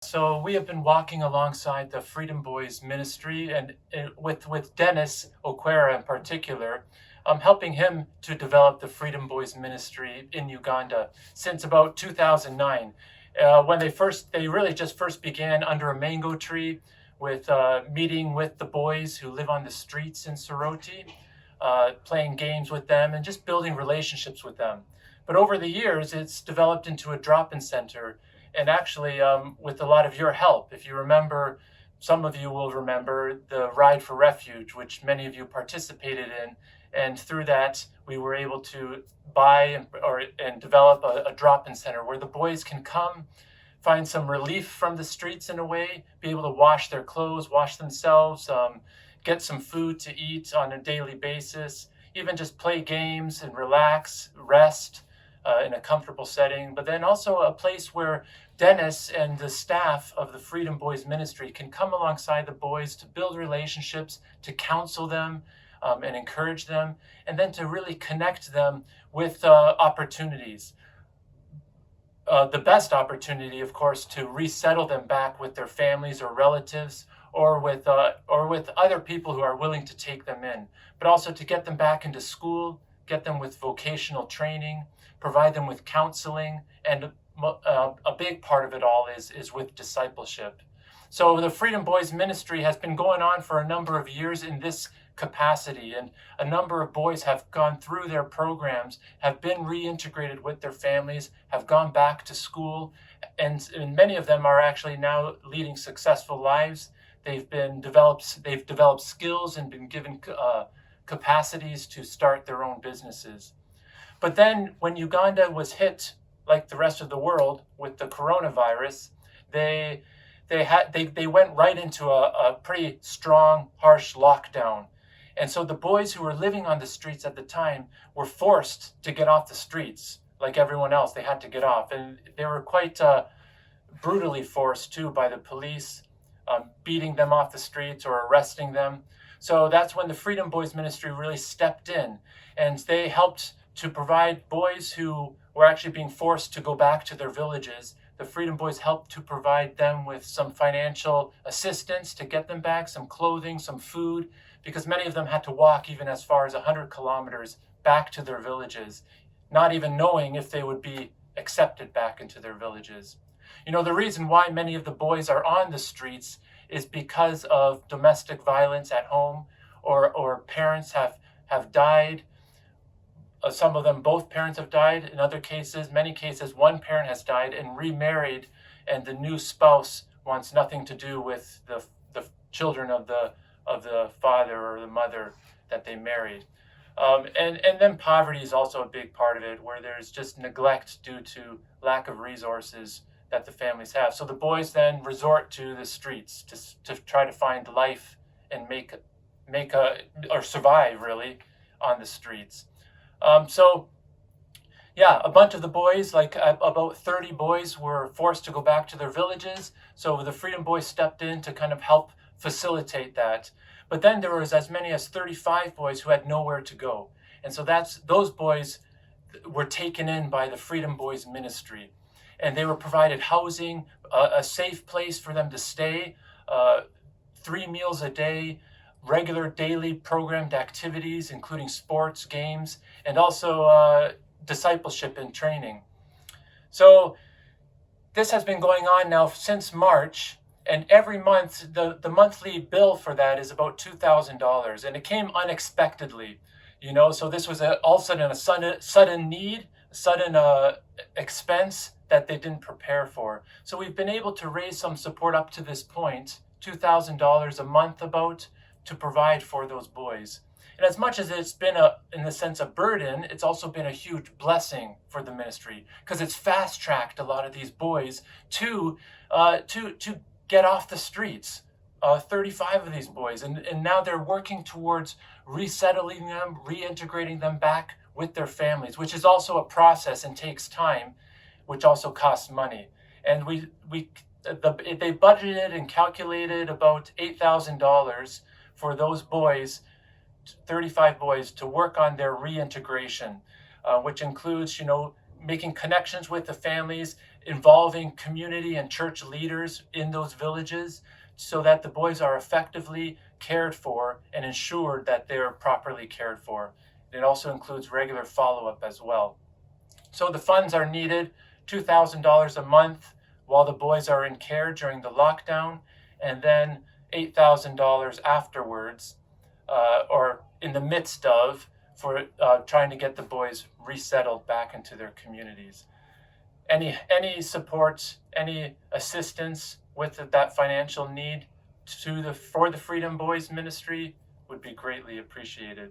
So we have been walking alongside the Freedom Boys ministry and with Dennis Okwera in particular, helping him to develop the Freedom Boys ministry in Uganda since about 2009. When they really just first began under a mango tree with meeting with the boys who live on the streets in Soroti, playing games with them and just building relationships with them. But over the years, it's developed into a drop-in center, and actually with a lot of your help. If you remember, some of you will remember the Ride for Refuge, which many of you participated in, and through that we were able to buy and develop a drop-in center where the boys can come, find some relief from the streets in a way, be able to wash their clothes, wash themselves, get some food to eat on a daily basis, even just play games and relax, rest in a comfortable setting, but then also a place where Dennis and the staff of the Freedom Boys ministry can come alongside the boys to build relationships, to counsel them and encourage them, and then to really connect them with opportunities. The best opportunity, of course, to resettle them back with their families or relatives, or with other people who are willing to take them in, but also to get them back into school, get them with vocational training, provide them with counseling, and a big part of it all is with discipleship. So the Freedom Boys ministry has been going on for a number of years in this capacity, and a number of boys have gone through their programs, have been reintegrated with their families, have gone back to school, and many of them are actually now leading successful lives. They've developed skills and been given capacities to start their own businesses. But then when Uganda was hit, like the rest of the world, with the coronavirus, they went right into a pretty strong, harsh lockdown. And so the boys who were living on the streets at the time were forced to get off the streets. Like everyone else, they had to get off. And they were quite brutally forced too by the police, beating them off the streets or arresting them. So that's when the Freedom Boys ministry really stepped in, and they helped to provide boys who were actually being forced to go back to their villages. The Freedom Boys helped to provide them with some financial assistance to get them back, some clothing, some food, because many of them had to walk even as far as 100 kilometers back to their villages, not even knowing if they would be accepted back into their villages. You know, the reason why many of the boys are on the streets is because of domestic violence at home, or parents have died. Some of them, both parents have died. In other cases, many cases, one parent has died and remarried, and the new spouse wants nothing to do with the children of the father or the mother that they married. And then poverty is also a big part of it, where there's just neglect due to lack of resources that the families have. So the boys then resort to the streets to try to find life and or survive really on the streets. So yeah, a bunch of the boys, like about 30 boys, were forced to go back to their villages. So the Freedom Boys stepped in to kind of help facilitate that. But then there was as many as 35 boys who had nowhere to go. And so those boys were taken in by the Freedom Boys ministry. And they were provided housing, a safe place for them to stay, 3 meals a day, regular daily programmed activities, including sports, games, and also discipleship and training. So this has been going on now since March, and every month, the monthly bill for that is about $2,000, and it came unexpectedly, you know, so this was all of a sudden a sudden need, sudden expense that they didn't prepare for. So we've been able to raise some support up to this point, $2,000 a month about, to provide for those boys. And as much as it's been in the sense, a burden, it's also been a huge blessing for the ministry, because it's fast-tracked a lot of these boys to get off the streets. 35 of these boys, and now they're working towards resettling them, reintegrating them back with their families, which is also a process and takes time, which also costs money. And they budgeted and calculated about $8,000 for those boys, 35 boys, to work on their reintegration, which includes, you know, making connections with the families, involving community and church leaders in those villages so that the boys are effectively cared for and ensured that they're properly cared for. It also includes regular follow-up as well. So the funds are needed, $2,000 a month while the boys are in care during the lockdown, and then $8,000 afterwards, or in the midst of, for trying to get the boys resettled back into their communities. Any support, any assistance with that financial need for the Freedom Boys Ministry would be greatly appreciated.